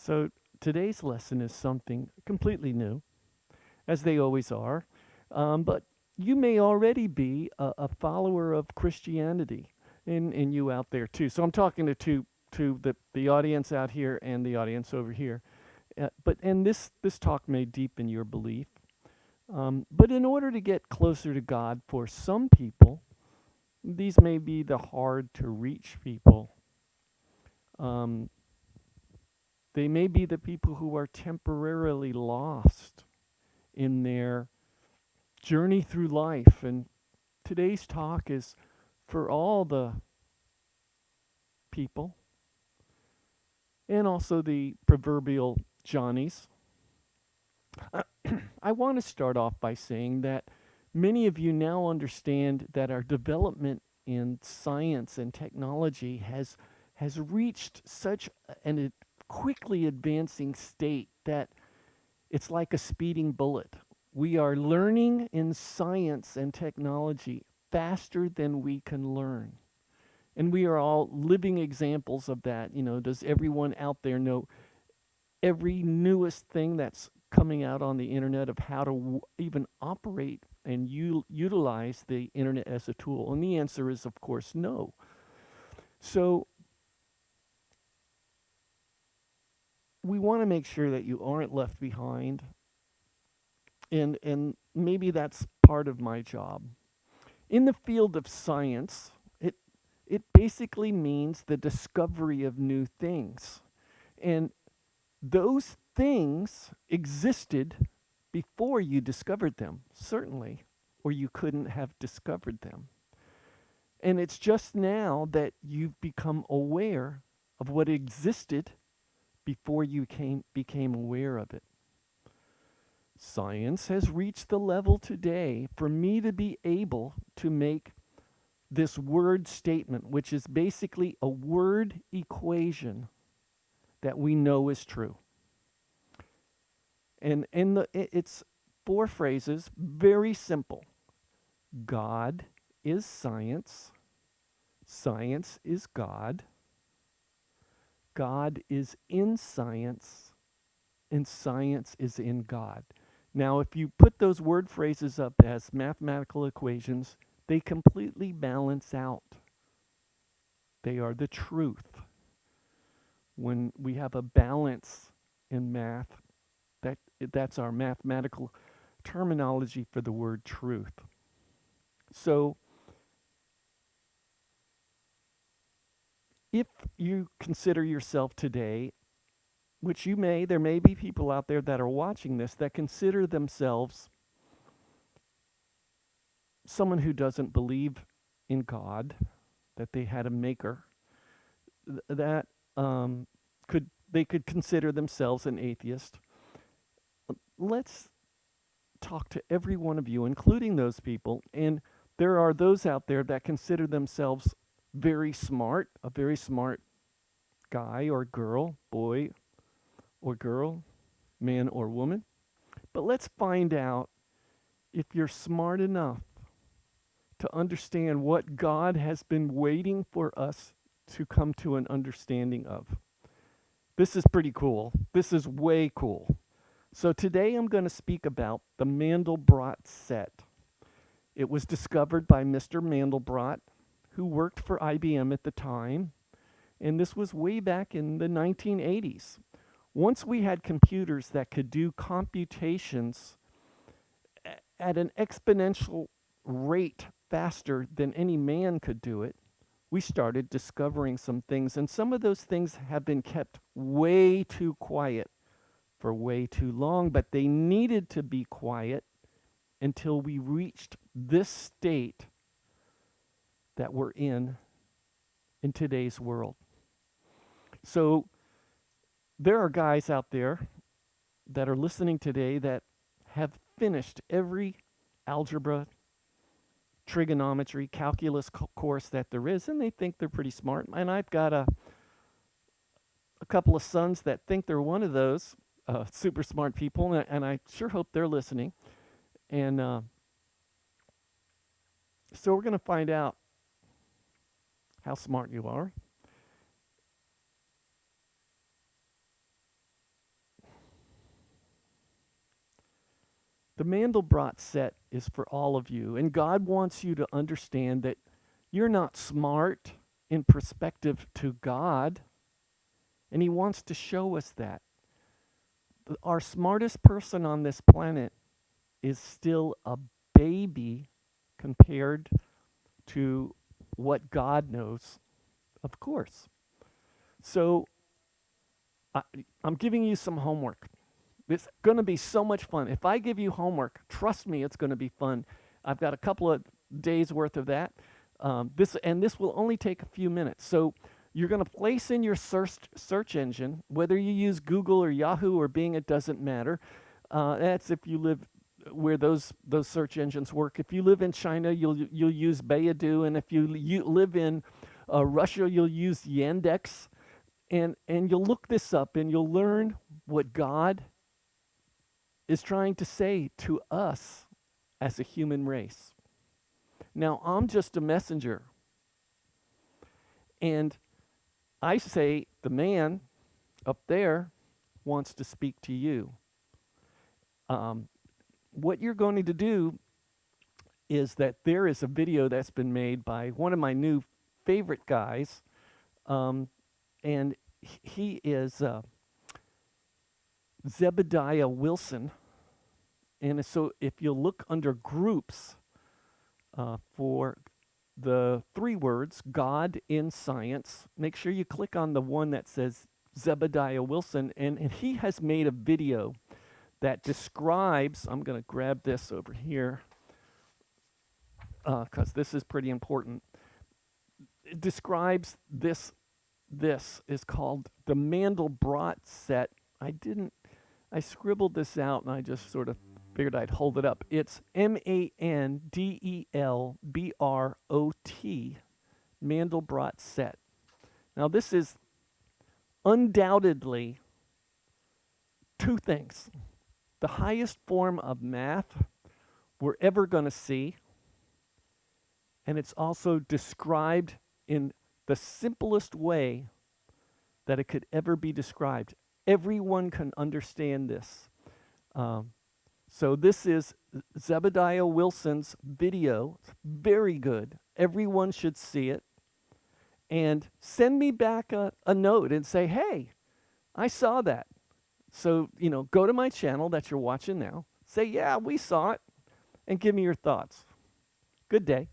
So today's lesson is something completely new, as they always are. But you may already be a follower of Christianity, and you out there too. So I'm talking to the audience out here and the audience over here. This talk may deepen your belief. But in order to get closer to God, for some people, these may be the hard to reach people. Um, they may be the people who are temporarily lost in their journey through life. And today's talk is for all the people and also the proverbial Johnnies. I want to start off by saying that many of you now understand that our development in science and technology has reached such an quickly advancing state that it's like a speeding bullet. We are learning in science and technology faster than we can learn. And we are all living examples of that. Does everyone out there know every newest thing that's coming out on the internet of how to even operate and utilize the internet as a tool? And the answer is, of course, no. So we want to make sure that you aren't left behind. And maybe that's part of my job. In the field of science, it basically means the discovery of new things. And those things existed before you discovered them, certainly, or you couldn't have discovered them. And it's just now that you've become aware of what existed before you became aware of it. Science has reached the level today for me to be able to make this word statement, which is basically a word equation that we know is true. And it's four phrases, very simple. God is science. Science is God. God is in science, and science is in God. Now, if you put those word phrases up as mathematical equations, they completely balance out. They are the truth. When we have a balance in math, that's our mathematical terminology for the word truth. So if you consider yourself today, which there may be people out there that are watching this that consider themselves someone who doesn't believe in God, that they had a maker, that they could consider themselves an atheist. Let's talk to every one of you, including those people. And there are those out there that consider themselves very smart, a very smart guy or girl, boy or girl, man or woman. But let's find out if you're smart enough to understand what God has been waiting for us to come to an understanding of. This is pretty cool. This is way cool. So today I'm going to speak about the Mandelbrot set. It was discovered by Mr. Mandelbrot, who worked for IBM at the time, and this was way back in the 1980s. Once we had computers that could do computations at an exponential rate faster than any man could do it, we started discovering some things, and some of those things have been kept way too quiet for way too long, but they needed to be quiet until we reached this state that we're in today's world. So there are guys out there that are listening today that have finished every algebra, trigonometry, calculus course that there is, and they think they're pretty smart. And I've got a couple of sons that think they're one of those super smart people, and I sure hope they're listening. And so we're going to find out how smart you are. Mandelbrot set is for all of you. And God wants you to understand that you're not smart in perspective to God. And He wants to show us that. Our smartest person on this planet is still a baby compared to what God knows, of course. So I, I'm giving you some homework. It's going to be so much fun. If I give you homework, trust me, it's going to be fun. I've got a couple of days worth of that. This will only take a few minutes. So you're going to place in your search engine, whether you use Google or Yahoo or Bing, it doesn't matter. That's if you live where those search engines work. If you live in China, you'll use Baidu, and if you live in Russia, you'll use Yandex, and you'll look this up, and you'll learn what God is trying to say to us as a human race. Now, I'm just a messenger, and I say the man up there wants to speak to you. What you're going to do is that there is a video that's been made by one of my new favorite guys, and he is Zebediah Wilson. And so if you look under groups for the 3 words, God in Science, make sure you click on the one that says Zebediah Wilson, and he has made a video that describes, I'm going to grab this over here because this is pretty important. It describes this is called the Mandelbrot set. I scribbled this out and I just sort of figured I'd hold it up. It's Mandelbrot, Mandelbrot set. Now this is undoubtedly 2 things. The highest form of math we're ever going to see, and it's also described in the simplest way that it could ever be described. Everyone can understand this. So this is Zebediah Wilson's video. It's very good. Everyone should see it. And send me back a note and say, hey, I saw that. So, go to my channel that you're watching now. Say, yeah, we saw it. And give me your thoughts. Good day.